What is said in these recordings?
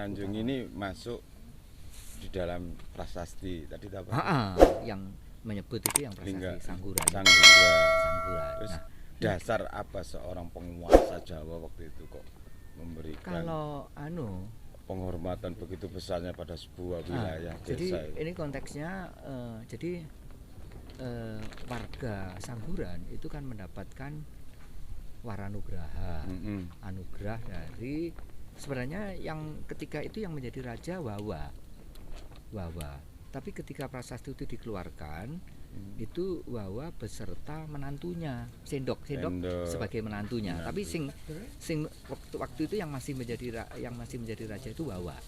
Mananjung ini masuk di dalam prasasti tadi apa? Yang menyebut itu yang prasasti Sangguran. Sangguran. Terus Nah, dasar apa seorang penguasa Jawa waktu itu kok memberikan kalau penghormatan begitu besarnya pada sebuah wilayah desa? Jadi ini konteksnya warga Sangguran itu kan mendapatkan waranugraha, anugerah dari sebenarnya yang ketika itu yang menjadi raja Wawa. Tapi ketika prasasti itu dikeluarkan, itu Wawa beserta menantunya, Sendok sebagai menantunya. Tapi sing waktu itu yang masih menjadi raja itu Wawa.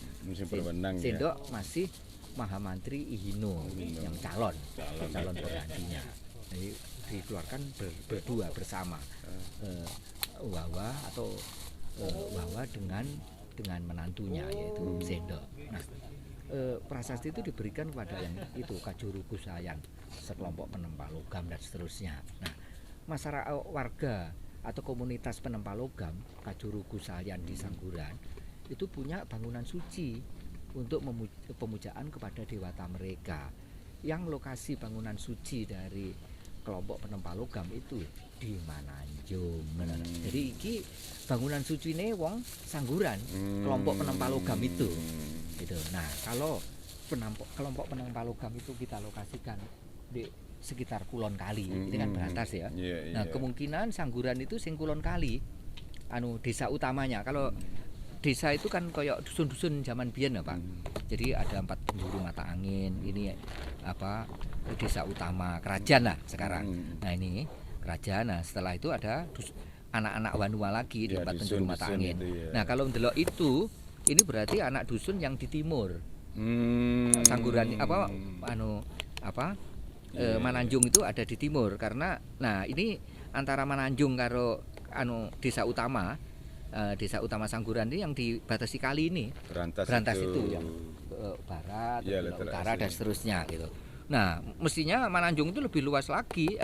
Sendok masih Mahamantri Ihino yang calon penggantinya. Jadi dikeluarkan berdua bersama Wawa atau Wawa dengan menantunya yaitu Sendok. Nah, prasasti itu diberikan kepada yang itu Kajuru Kusayan, sekelompok penempa logam dan seterusnya. Nah, masyarakat warga atau komunitas penempa logam Kajuru Kusayan di Sangguran itu punya bangunan suci untuk pemujaan kepada dewata mereka. Yang lokasi bangunan suci dari kelompok penempa logam itu di Mananjung. Jadi iki bangunan suci ini wong Sangguran, kelompok penempa logam itu. Gitu. Nah, kalau kelompok penempa logam itu kita lokasikan di sekitar Kulon Kali, itu kan beratas ya. Nah, kemungkinan Sangguran itu sing Kulon Kali, desa utamanya. Kalau desa itu kan kayak dusun-dusun zaman biyen ya, Pak. Jadi ada 4 penjuru mata angin. Ini desa utama kerajaan lah sekarang. Nah, ini kerajaan. Nah, setelah itu ada anak-anak Wanua lagi di 4 penjuru mata angin. Nah, kalau mendelok itu ini berarti anak dusun yang di timur. Sangguran Mananjung itu ada di timur karena ini antara Mananjung karo desa utama Sangguran ini yang dibatasi kali ini. Berantas itu yang barat, utara dan seterusnya gitu. Nah, mestinya Mananjung itu lebih luas lagi,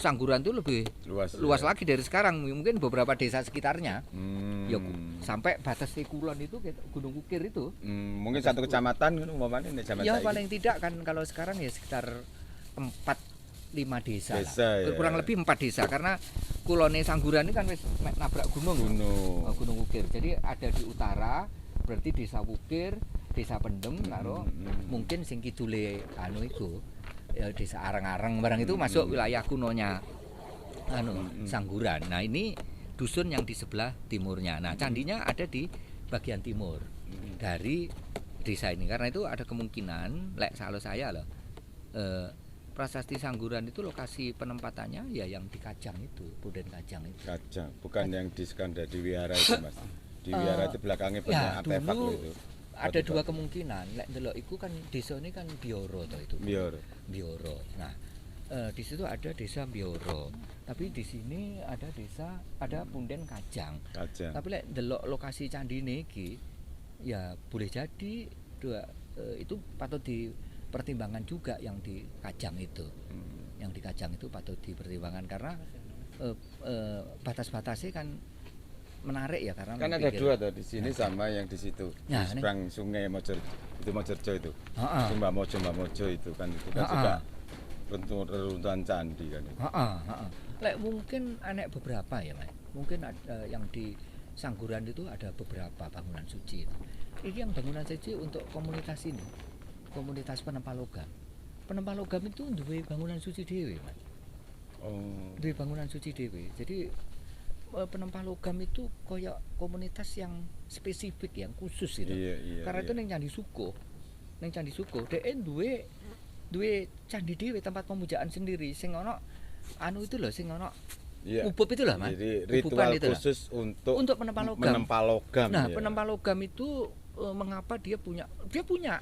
Sangguran itu lebih luas lagi dari sekarang, mungkin beberapa desa sekitarnya. Ya, sampai batas Kulon itu Gunung Ukir itu. Mungkin satu kecamatan umpamanya ini ya paling tidak kan kalau sekarang ya sekitar 4-5 desa ya. Kurang lebih 4 desa karena Kulone Sangguran ini kan wis nabrak gunung. Gunung Ukir. Jadi ada di utara berarti desa Wukir, desa Pendem karo mungkin sing kidule iku desa Areng-areng barang itu masuk wilayah kunonya Sangguran. Nah, ini dusun yang di sebelah timurnya. Nah, candinya ada di bagian timur dari desa ini. Karena itu ada kemungkinan kalau saya loh prasasti Sangguran itu lokasi penempatannya ya yang di Kajang itu, Punden Kajang itu. Kajang, bukan yang di Skanda di Wihara itu, Mas. Di Wihara itu belakangnya banyak artefak itu. Ada dua kemungkinan. Lek ndelok iku kan desa ini kan Bioro toh itu. Bioro. Nah, di situ ada desa Bioro. Tapi di sini ada Punden Kajang. Tapi lek ndelok lokasi candine iki ya boleh jadi itu patut dipertimbangkan juga yang di Kajang itu. Yang di Kajang itu patut dipertimbangkan karena batas-batasnya kan menarik ya karena kan ada dua tuh di sini sama yang di situ. Di seberang sungai Mojorejo itu. Mbak Mojo itu kan juga runtuhan candi kan. Lek mungkin anek beberapa ya, Mas. Mungkin ada yang di Sangguran itu ada beberapa bangunan suci. Ini yang bangunan suci untuk komunitas ini. Komunitas penempa logam. Penempa logam itu duwe bangunan suci dhewe, Mas. Duwe bangunan suci dhewe. Jadi penempa logam itu koyok komunitas yang spesifik yang khusus itu. Karena itu neng Candi Suko. Dhek duwe candi dhewe tempat pemujaan sendiri sing ono itu loh sing ono ubub itu lah, Mas. Jadi ritual khusus untuk penempa logam. Nah, penempa logam itu mengapa dia punya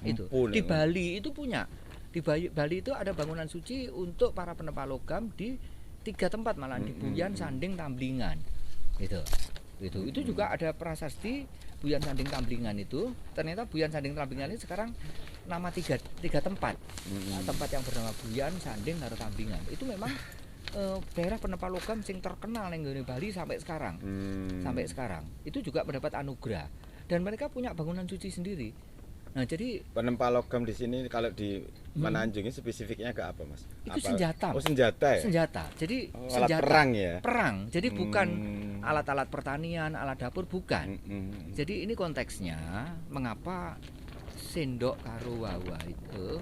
itu. Di Bali itu punya. Di Bali itu ada bangunan suci untuk para penempa logam di 3 tempat malah di Buyan, Sanding, Tamblingan. Itu juga ada prasasti Buyan Sanding Tamblingan itu. Ternyata Buyan Sanding Tamblingan ini sekarang nama tiga tempat. Tempat yang bernama Buyan, Sanding, dan Tamblingan. Itu memang daerah penempa logam sing terkenal yang di Bali sampai sekarang. Sampai sekarang. Itu juga mendapat anugerah. dan mereka punya bangunan suci sendiri. Nah, jadi penempa logam di sini kalau di Menanjung ini spesifiknya ke apa, Mas? Itu senjata. Oh, senjata ya? Senjata. Jadi alat perang ya? Perang. Jadi bukan alat-alat pertanian, alat dapur, bukan. Jadi ini konteksnya mengapa Sendok karo Wawa itu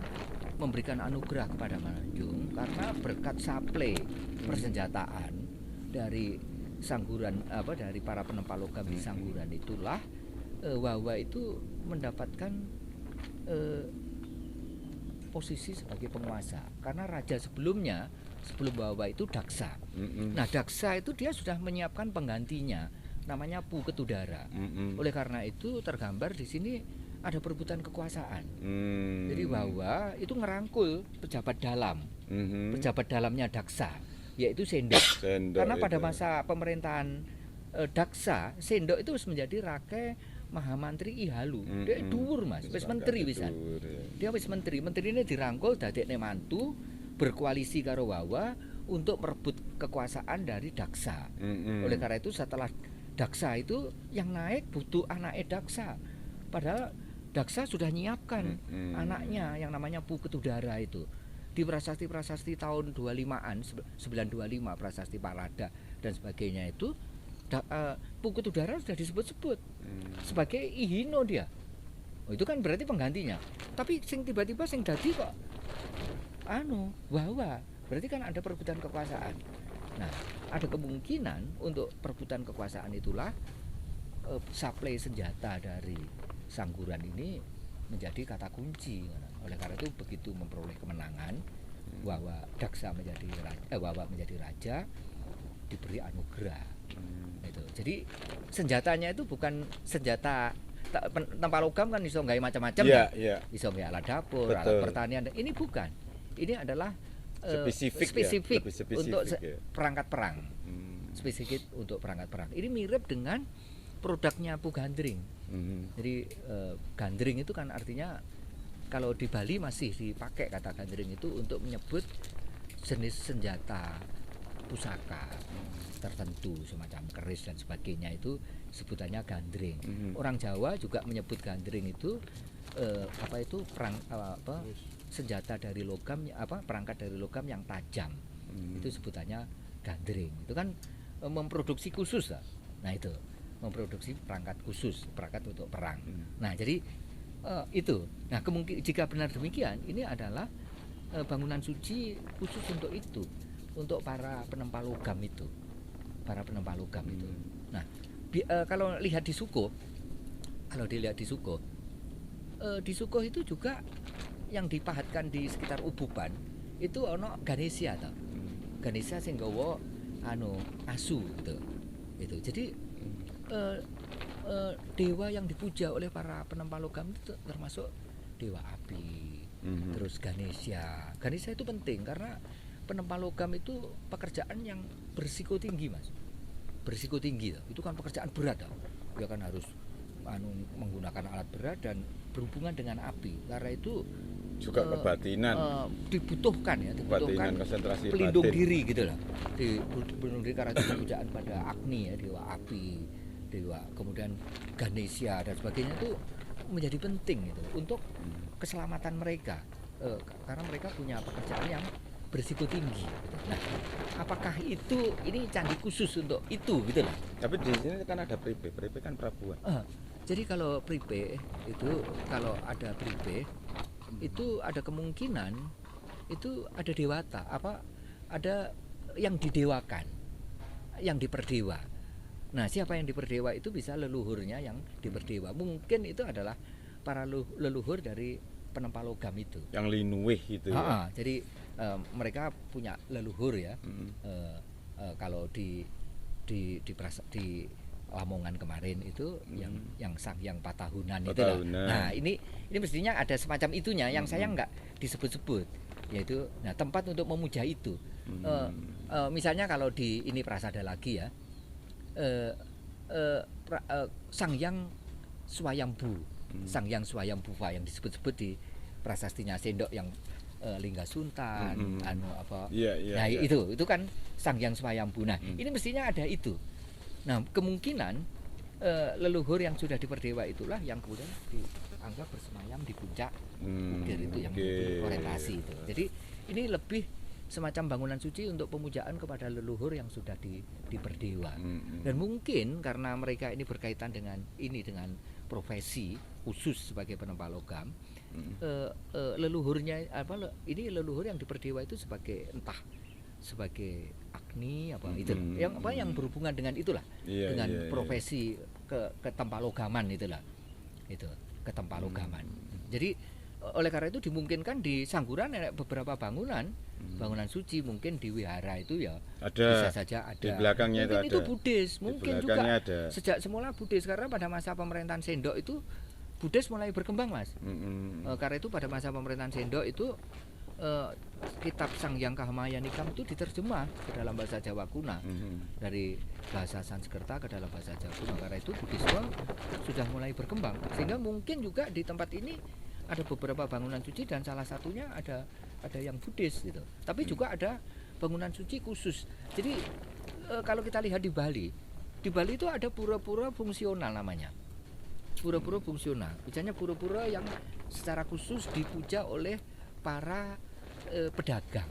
memberikan anugerah kepada Menanjung karena berkat saple persenjataan dari Sangguran dari para penempa logam di Sangguran itulah Wawa itu mendapatkan posisi sebagai penguasa karena raja sebelum Wawa itu Daksa. Nah, Daksa itu dia sudah menyiapkan penggantinya namanya Pu Ketudara. Oleh karena itu tergambar di sini ada perebutan kekuasaan. Jadi Wawa itu ngerangkul pejabat dalam. Pejabat dalamnya Daksa yaitu Sendok. Karena pada masa pemerintahan Daksa, Sendok itu menjadi rakyat Mahamantri Ihalu. Dia dhuwur, Mas, wis menteri wisan. Dia wis menteri. Menterine dirangkul dadekne mantu berkoalisi karo Wawa untuk merebut kekuasaan dari Daksa. Oleh karena itu setelah Daksa itu yang naik butuh anaknya Daksa. Padahal Daksa sudah nyiapkan anaknya yang namanya Pu Ketudara itu. Di prasasti-prasasti tahun 25-an, 925 prasasti Palada dan sebagainya itu Pu Ketudara sudah disebut-sebut sebagai Ihino dia. Oh, itu kan berarti penggantinya. Tapi tiba-tiba sing dadi kok Wawa. Berarti kan ada perebutan kekuasaan. Nah, ada kemungkinan untuk perebutan kekuasaan itulah suplai senjata dari Sangguran ini menjadi kata kunci. Oleh karena itu begitu memperoleh kemenangan, Daksa Wawa menjadi raja, diberi anugerah. Itu. Jadi senjatanya itu bukan senjata tanpa logam kan iso gawe macam-macam kan. Iso gawe alat dapur, alat pertanian. Ini bukan. Ini adalah spesifik untuk perangkat perang. Spesifik untuk perangkat perang. Ini mirip dengan produknya Pu Gandring. Jadi gandring itu kan artinya kalau di Bali masih dipakai kata gandring itu untuk menyebut jenis senjata pusaka tertentu semacam keris dan sebagainya, itu sebutannya gandring. Orang Jawa juga menyebut gandring itu senjata dari logam perangkat dari logam yang tajam. Itu sebutannya gandring. Itu kan memproduksi khusus lah. Nah, itu memproduksi perangkat khusus, perangkat untuk perang. Nah, jadi itu. Nah, jika benar demikian, ini adalah bangunan suci khusus untuk itu, untuk para penempa logam itu, Nah, kalau lihat di Suko, di Suko itu juga yang dipahatkan di sekitar Ububan itu ono Ganesha toh. Ganesha sing nggawa asu gitu. Itu. Jadi dewa yang dipuja oleh para penempa logam itu termasuk dewa api. Terus Ganesha itu penting karena penempa logam itu pekerjaan yang berisiko tinggi, Mas. Berisiko tinggi toh. Itu kan pekerjaan berat toh. Dia kan harus menggunakan alat berat dan berhubungan dengan api. Karena itu juga kebatinan dibutuhkan konsentrasi pelindung batin. Diri gitu lah. Pelindung diri karena itu pujaan pada Agni ya, dewa api, dewa kemudian Ganesha dan sebagainya itu menjadi penting gitu untuk keselamatan mereka, karena mereka punya pekerjaan yang berisiko tinggi gitu. Nah, apakah ini candi khusus untuk itu gitu lah. Tapi di sini kan ada Pripe kan Prabuan. Jadi kalau Pripe itu, kalau ada Pripe itu ada kemungkinan itu ada dewata, ada yang didewakan, yang diperdewa. Nah, siapa yang diperdewa itu bisa leluhurnya yang diperdewa. Mungkin itu adalah para leluhur dari penempa logam itu. Yang linuwih itu ya. Jadi mereka punya leluhur ya. Kalau di Lamongan kemarin itu yang Sangyang Patahunan itu lah. Nah, ini mestinya ada semacam itunya yang saya nggak disebut-sebut, yaitu tempat untuk memuja itu. Misalnya kalau di ini Prasada lagi ya, Sangyang Swayambhu, Sangyang Swayambhuva yang disebut-sebut di prasastinya Sendok yang Lingga Suntan, nah itu kan Sangyang Swayambhu. Nah, ini mestinya ada itu. Nah, kemungkinan leluhur yang sudah diperdewa itulah yang kemudian dianggap bersemayam di puncak bukit itu yang menjadi orientasi itu. Jadi ini lebih semacam bangunan suci untuk pemujaan kepada leluhur yang sudah diperdewa. Dan mungkin karena mereka ini berkaitan dengan profesi khusus sebagai penempa logam, leluhurnya ini leluhur yang diperdewa itu sebagai entah sebagai Agni yang berhubungan dengan itulah, dengan profesi ketempa logaman itulah, itu ketempa logaman. Jadi oleh karena itu dimungkinkan di Sangguran ada beberapa bangunan suci, mungkin di wihara itu ya bisa saja ada. Di belakangnya mungkin itu ada. Buddhis, mungkin juga ada. Sejak semula Buddhis, karena pada masa pemerintahan Sendok itu Buddhis mulai berkembang, Mas. Karena itu pada masa pemerintahan Sendok itu kitab Sang Hyang Kahamayanikam itu diterjemah ke dalam bahasa Jawa kuna, dari bahasa Sanskerta ke dalam bahasa Jawa kuna. Karena itu Buddhisme sudah mulai berkembang, sehingga mungkin juga di tempat ini ada beberapa bangunan suci dan salah satunya ada yang Buddhis gitu. Tapi juga ada bangunan suci khusus. Jadi kalau kita lihat di Bali itu ada pura-pura fungsional namanya. Pura-pura fungsional. Misalnya pura-pura yang secara khusus dipuja oleh para pedagang.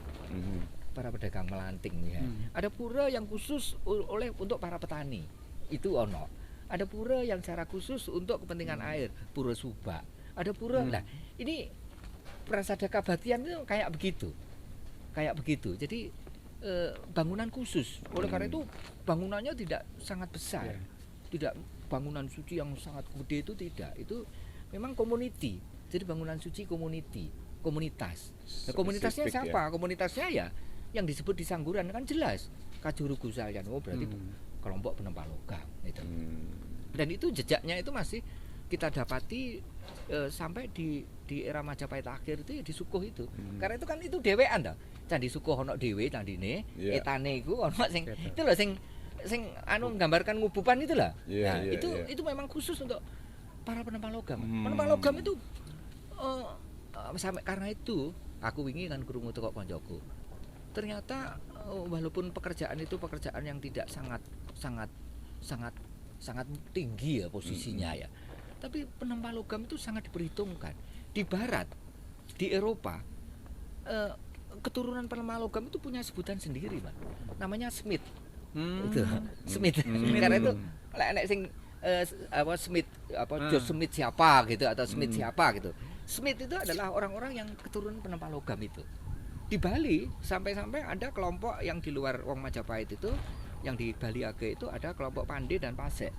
Para pedagang melanting ya. Ada pura yang khusus untuk para petani. Itu ono. Ada pura yang secara khusus untuk kepentingan air, pura Subak. Ada pura. Nah, ini prasada kabaktian itu kayak begitu. Jadi bangunan khusus. Oleh karena itu bangunannya tidak sangat besar. Tidak bangunan suci yang sangat gede, itu tidak. Itu memang community. Jadi bangunan suci komunitas. Nah, komunitasnya siapa? Komunitasnya ya yang disebut di Sangguran kan jelas. Kajuru Gusalyan. Oh, berarti kelompok penempa logam itu. Dan itu jejaknya itu masih kita dapati sampai di era Majapahit akhir itu ya di Sukuh itu. Karena itu kan itu dhewean ta. Candi Sukuh ono dhewe candine, etane iku ono sing itu lho sing nggambarkan ngubupan itu lah. Itu memang khusus untuk para penempa logam. Penempa logam itu sampai karena itu aku wingi kan krungu teko koncoku. Ternyata walaupun pekerjaan itu pekerjaan yang tidak sangat tinggi ya posisinya ya. Tapi penempa logam itu sangat diperhitungkan. Di barat, di Eropa, keturunan penempa logam itu punya sebutan sendiri, Pak. Namanya Smith. Itu Smith. Karena itu nek sing Smith Joe Smith siapa gitu atau Smith siapa gitu. Smith itu adalah orang-orang yang keturunan penempa logam itu. Di Bali sampai-sampai ada kelompok yang di luar wong Majapahit itu, yang di Bali Age itu ada kelompok Pandey dan Pasek.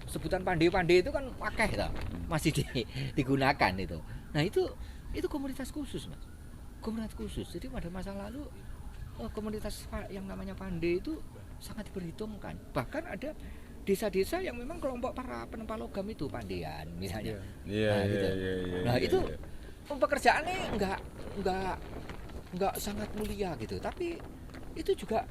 Sebutan Pandey itu kan akeh ta, masih digunakan itu. Nah, itu komunitas khusus, Mas. Komunitas khusus. Jadi pada masa lalu komunitas yang namanya Pandey itu sangat diperhitungkan. Bahkan ada desa-desa yang memang kelompok para penempa logam itu Pandean misalnya. Nah, itu pekerjaannya enggak sangat mulia gitu, tapi itu juga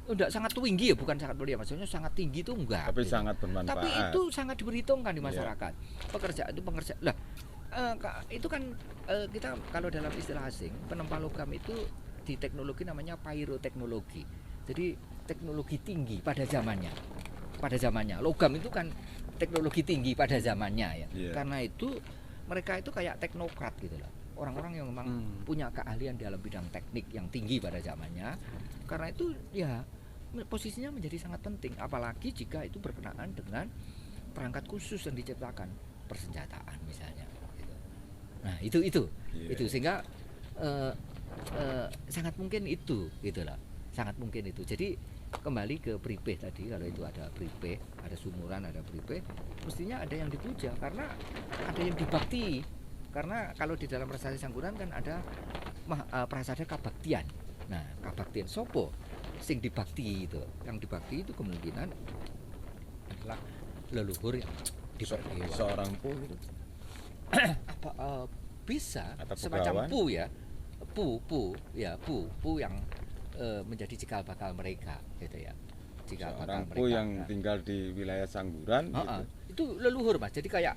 enggak sangat tinggi ya, bukan sangat mulia, maksudnya sangat tinggi itu enggak. Tapi gitu. sangat bermanfaat. Tapi itu sangat diperhitungkan di masyarakat. Pekerjaan itu lah. Itu kan kita kalau dalam istilah asing, penempa logam itu di teknologi namanya pyroteknologi. Jadi teknologi tinggi pada zamannya. Logam itu kan teknologi tinggi pada zamannya ya. Karena itu mereka itu kayak teknokrat gitu loh. Orang-orang yang memang punya keahlian dalam bidang teknik yang tinggi pada zamannya. Karena itu ya posisinya menjadi sangat penting, apalagi jika itu berkenaan dengan perangkat khusus yang diciptakan, persenjataan misalnya gitu. Nah, itu sehingga sangat mungkin itu gitulah. Sangat mungkin itu. Jadi kembali ke Pripeh tadi, kalau itu ada Pripeh, ada Sumuran, ada Pripeh, mestinya ada yang dipuja karena ada yang dibakti. Karena kalau di dalam prasasti Sangguran kan ada prasada kabaktian. Nah, kabaktian sopo sing dibakti itu. Yang dibakti itu kemungkinan adalah leluhur yang diperdewa. Seorang pu gitu. Bisa atau semacam pu ya. Pu yang menjadi cikal bakal mereka gitu ya. Cikal seorang bakal pu mereka. yang tinggal di wilayah Sangguran gitu. Itu leluhur, Mas. Jadi kayak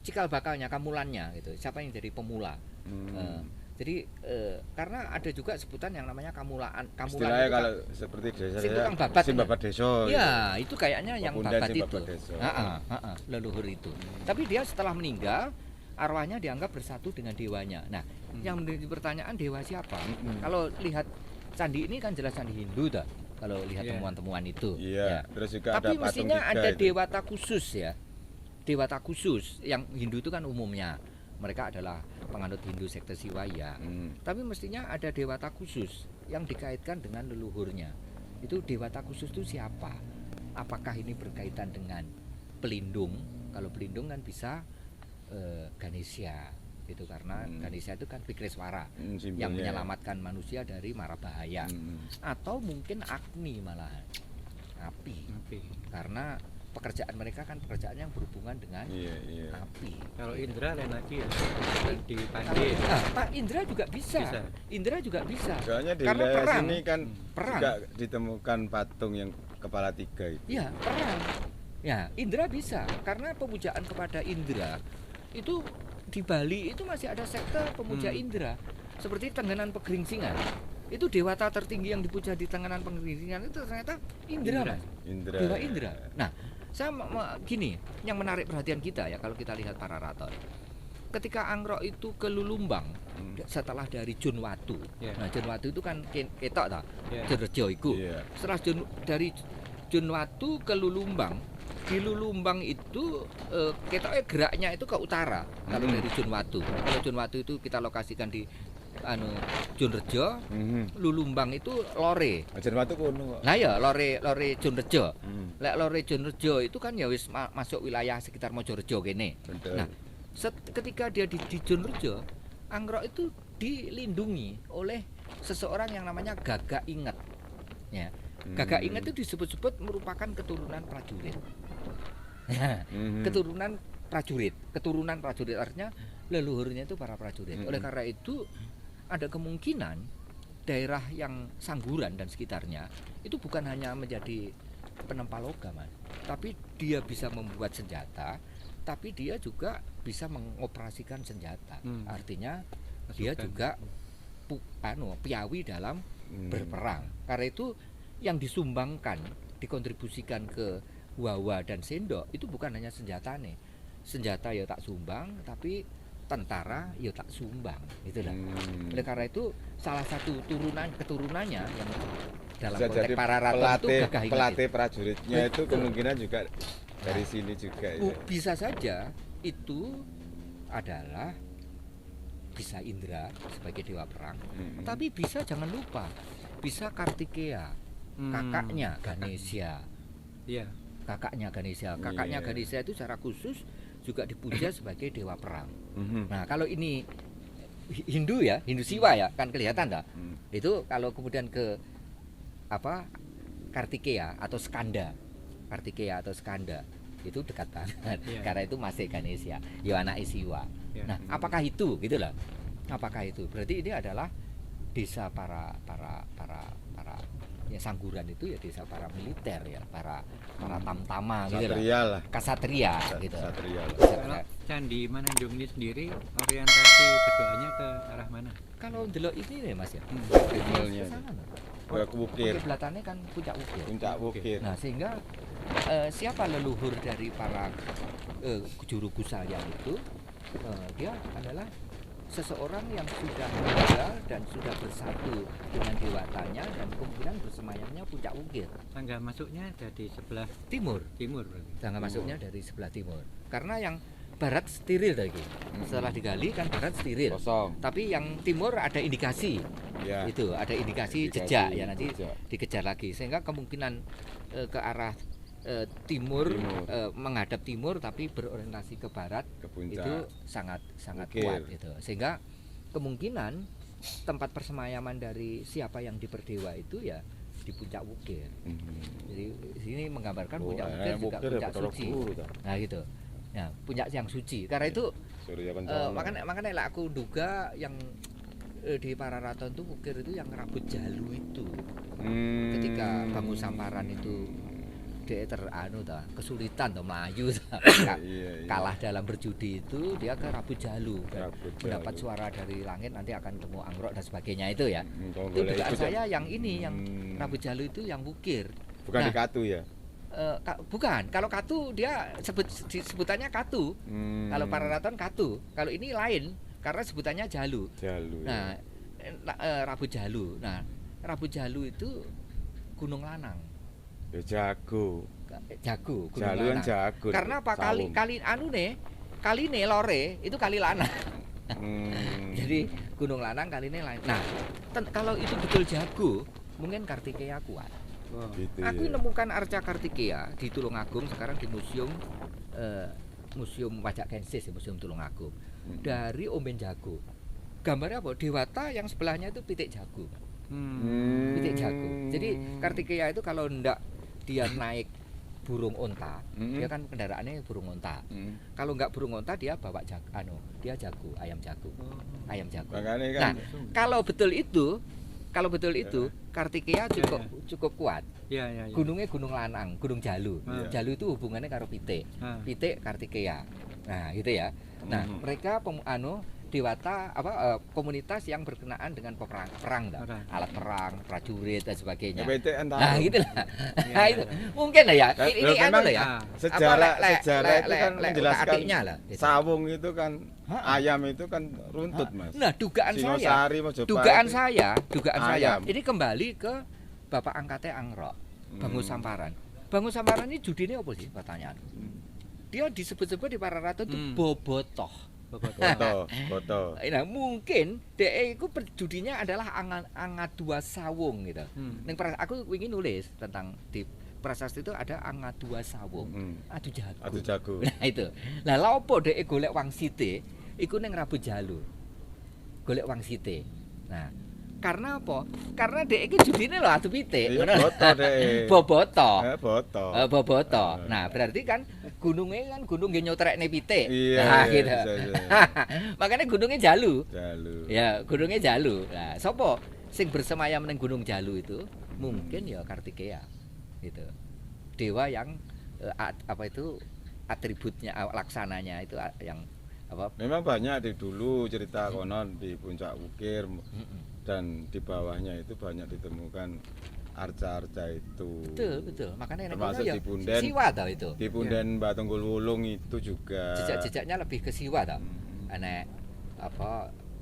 cikal bakalnya, kamulannya gitu. Siapa yang jadi pemula? Jadi karena ada juga sebutan yang namanya kamulaan. Istilahnya kalau seperti desa si saya, tukang babat. si babat desa. Ya, itu kayaknya yang babat si itu. babat Leluhur itu. Tapi dia setelah meninggal, arwahnya dianggap bersatu dengan dewanya. Nah, yang menjadi pertanyaan dewa siapa? Kalau lihat candi ini kan jelas candi Hindu dah. Kalau lihat temuan-temuan itu. Iya. Ya. Terus juga tapi ada mestinya ada itu. dewata khusus ya. Dewata khusus yang Hindu itu kan umumnya mereka adalah penganut Hindu sekte Siwaya. Tapi mestinya ada dewata khusus yang dikaitkan dengan leluhurnya. Itu dewata khusus itu siapa? Apakah ini berkaitan dengan pelindung? Kalau pelindung kan bisa Ganesha itu, karena Ganesha itu kan Vikreswara yang menyelamatkan manusia dari mara bahaya. Atau mungkin Agni malahan, api. Karena pekerjaan mereka kan pekerjaan yang berhubungan dengan api. Kalau Indra lain lagi ya, di Pandey. Pak Indra juga bisa. Indra juga bisa. Soalnya di karena wilayah perang, sini kan perang. juga ditemukan patung yang kepala 3 itu. Iya, perang. Ya, Indra bisa karena pemujaan kepada Indra itu di Bali itu masih ada sekte pemuja Indra. Seperti Tenganan Pegeringsingan. Itu dewata tertinggi yang dipuja di Tenganan Pegeringsingan itu ternyata Indra. Dewa Indra. Nah, saya gini, yang menarik perhatian kita ya kalau kita lihat para raton. Ketika Angrok itu ke Lulumbang setelah dari Junwatu. Nah, Junwatu itu kan ketok ta? Junrejo iku. Setelah dari Junwatu ke Lulumbang, di Lulumbang itu ketoknya geraknya itu ke utara kalau dari Junwatu. Kalau Junwatu itu kita lokasikan di Junrejo, Lulumbang itu lore. Junwatu kuno. Nah ya lore Junrejo. Lek lore Junrejo itu kan ya wis masuk wilayah sekitar Mojorejo kene. Nah, ketika dia di Junrejo, Angrok itu dilindungi oleh seseorang yang namanya Gagak Inget. Ya. Gagak Inget itu disebut-sebut merupakan keturunan prajurit. Keturunan prajurit artinya leluhurnya itu para prajurit. Oleh karena itu ada kemungkinan daerah yang Sangguran dan sekitarnya itu bukan hanya menjadi penempal logam, tapi dia bisa membuat senjata, tapi dia juga bisa mengoperasikan senjata. Artinya dia juga piawi dalam berperang. Karena itu yang disumbangkan, dikontribusikan ke Wawa dan Sendok itu bukan hanya senjata nih. Senjata ya tak sumbang, tapi tentara ya tak sumbang, itulah. Oleh karena itu salah satu keturunannya yang dalam konteks para raton itu Gagak Inget. Pelatih prajuritnya itu kemungkinan juga dari sini juga ya. Bisa saja itu adalah bisa Indra sebagai dewa perang, tapi bisa jangan lupa bisa Kartikeya, kakaknya Ganesha. Iya. Kakaknya Ganesha itu secara khusus juga dipuja sebagai dewa perang. Nah, kalau ini Hindu ya, Hindu Siwa ya, kan kelihatan tak? Itu kalau kemudian ke Kartikeya atau Skanda. Kartikeya atau Skanda itu dekat banget. Karena itu masih Ganesha, ya anak Siwa. Nah, apakah itu gitu loh? Apakah itu? Berarti ini adalah desa para ya Sangguran itu ya desa para militer ya, para tamtama gitu lah. Kasatria gitu. Kalau Candi Mananjung ini sendiri orientasi berdoanya ke arah mana? Kalau delok ini nih Mas ya. Timulnya. Bukir. Belatannya kan Puncak Wukir. Puncak Wukir. Nah, sehingga siapa leluhur dari para juru gusaya itu? Dia adalah seseorang yang sudah meninggal dan sudah bersatu dengan dewatanya dan kemungkinan bersemayamnya Puncak Wukir. Tangga masuknya dari sebelah timur berarti. Tangga masuknya dari sebelah timur. Karena yang barat steril lagi. Setelah digali kan barat steril. Kosong. Tapi yang timur ada indikasi. Ya. Itu ada indikasi jejak ya, nanti dikejar lagi sehingga kemungkinan ke arah timur. Menghadap timur tapi berorientasi ke barat itu sangat kuat itu. Sehingga kemungkinan tempat persemayaman dari siapa yang diperdewa itu ya di Puncak Wukir. Jadi sini menggambarkan Puncak Wukir juga puncak suci. Nah gitu. Nah, puncak yang suci. Karena itu makanya lah aku duga yang di para raton itu Wukir itu yang rambut jalu itu. Ketika Bangun Samparan itu dia kesulitan tuh melayu kalah dalam berjudi itu dia ke Rabu Jalu mendapat suara dari langit nanti akan ketemu anggrok dan sebagainya itu ya. Itu dugaan saya yang ini yang Rabu Jalu itu yang wukir. Bukan di Katu ya? Bukan, kalau Katu dia sebutannya Katu. Kalau Pararaton Katu. Kalau ini lain karena sebutannya Jalu. Nah, Rabu Jalu. Nah, Rabu Jalu itu Gunung Lanang. Ya jago Gunung Jalu yang Lanang. jago. Karena apa kali lore itu kali Lanang. Jadi Gunung Lanang kali ini lain. Nah, kalau itu betul jago, mungkin Kartikeya kuat. Gitu Aku ya. nemukan arca Kartikeya di Tulungagung sekarang di museum Wajak Kensis, Museum Tulungagung. Dari Omben Jago. Gambarnya apa? Dewata yang sebelahnya itu pitik jago. Pitik jago. Jadi Kartikeya itu kalau ndak dia naik burung onta, dia kan kendaraannya burung onta. Kalau nggak burung onta dia bawa dia jago, ayam jago. Makanya kan, Nah, kalau betul itu Kartikeya cukup kuat. Ya. Gunungnya Gunung Lanang, Gunung Jalu. Iya. Jalu itu hubungannya karo pitik. Pitik Kartikeya. Nah, gitu ya. Nah, mereka dewata komunitas yang berkenaan dengan perang, alat perang, prajurit dan sebagainya. Nah, gitulah. Nah, itu mungkin lah ya. Ini memang lah ya. Sejarah itu kan menjelaskan lah. sawung itu kan ayam itu kan runtut, Mas. Nah, dugaan Sinosari, Mojopahit. dugaan saya, Ayam. ini kembali ke Bapak angkatnya Anggrok, Bangun Samparan. Bangun Samparan ini judine apa sih pertanyaan? Dia disebut-sebut di Pararaton itu bobotoh. Boto. Nah, mungkin DE itu judinya adalah angat dua sawung gitu. Aku ingin nulis tentang di prasasti itu ada angat dua sawung. Adu jago. Nah itu. Lah laopo DE golek wangsite iku ning Rabu Jalu. Golek wangsite. Nah, karena apa? Karena DE iki judine lho adu pitik. Iya, boto DE. Boboto. Nah, berarti kan gunungnya kan gunung nggih nyotrekne pitik. Iya, Nah, gitu. iya. Makanya gunungnya Jalu. Jalu. Ya, gunungnya Jalu. Nah, sapa sing bersemayam ning Gunung Jalu itu? Mungkin ya Kartikeya. Gitu. Dewa yang atributnya laksananya itu yang apa? Memang banyak di dulu cerita konon di Puncak Wukir dan di bawahnya itu banyak ditemukan arca-arca itu. Betul. Makanya termasuk di Punden. Siwa tau itu. Di Punden Batunggul Wulung itu juga. Jejak-jejaknya lebih ke Siwa tau.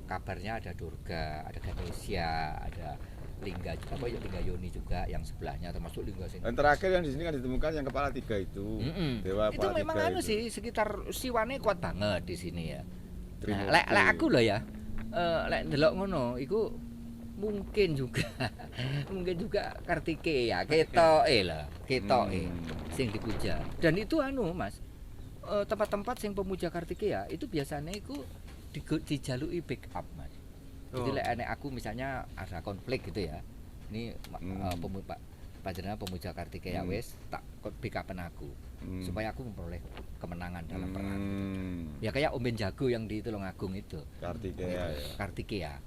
Kabarnya ada Durga, ada Ganesha, ada Lingga Yoni juga yang sebelahnya termasuk Lingga sing. Dan terakhir yang di sini kan ditemukan yang kepala 3 itu. Dewa itu kepala memang 3 itu. sih sekitar siwane kuat banget di sini ya. Trimurti. Nah, lek aku loh ya. Lek ndelok ngono iku mungkin juga Kartikeya ketoke sing dipuja. Dan itu Mas. Tempat-tempat sing pemuja Kartikeya itu biasanya iku dijaluki backup, Mas. Jadi lek aku misalnya ada konflik gitu ya. Ini panjenengan pemuja Kartikeya wis tak backupen aku supaya aku memperoleh kemenangan dalam perang. Ya kayak Omben Jago yang di Tulungagung itu. Kartikeya.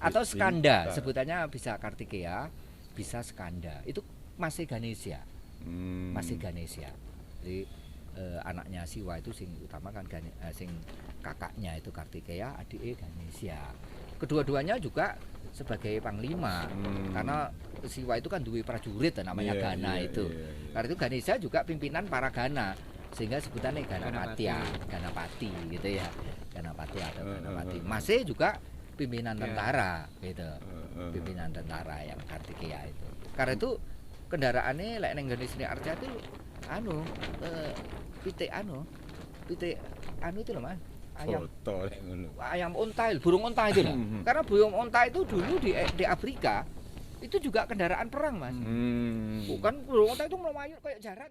Atau Skanda, sebutannya bisa Kartikeya, bisa Skanda. Itu masih Ganesha. Jadi anaknya Siwa itu sing utama kan sing kakaknya itu Kartikeya, adiknya Ganesha. Kedua-duanya juga sebagai panglima karena Siwa itu kan duwe prajurit namanya Gana itu. Karena itu Ganesha juga pimpinan para Gana sehingga sebutannya Ganapati gitu ya. Ganapati atau Ganapati. Masih juga pimpinan tentara gitu. Pimpinan tentara yang Kartikeya itu. Karena itu kendaraannya lek ning nggone sini Arca itu pitik itu loh Mas. Ayam unta, burung unta itu lah. Karena burung unta itu dulu di Afrika itu juga kendaraan perang, Mas. Bukan burung unta itu melayu kayak jaran.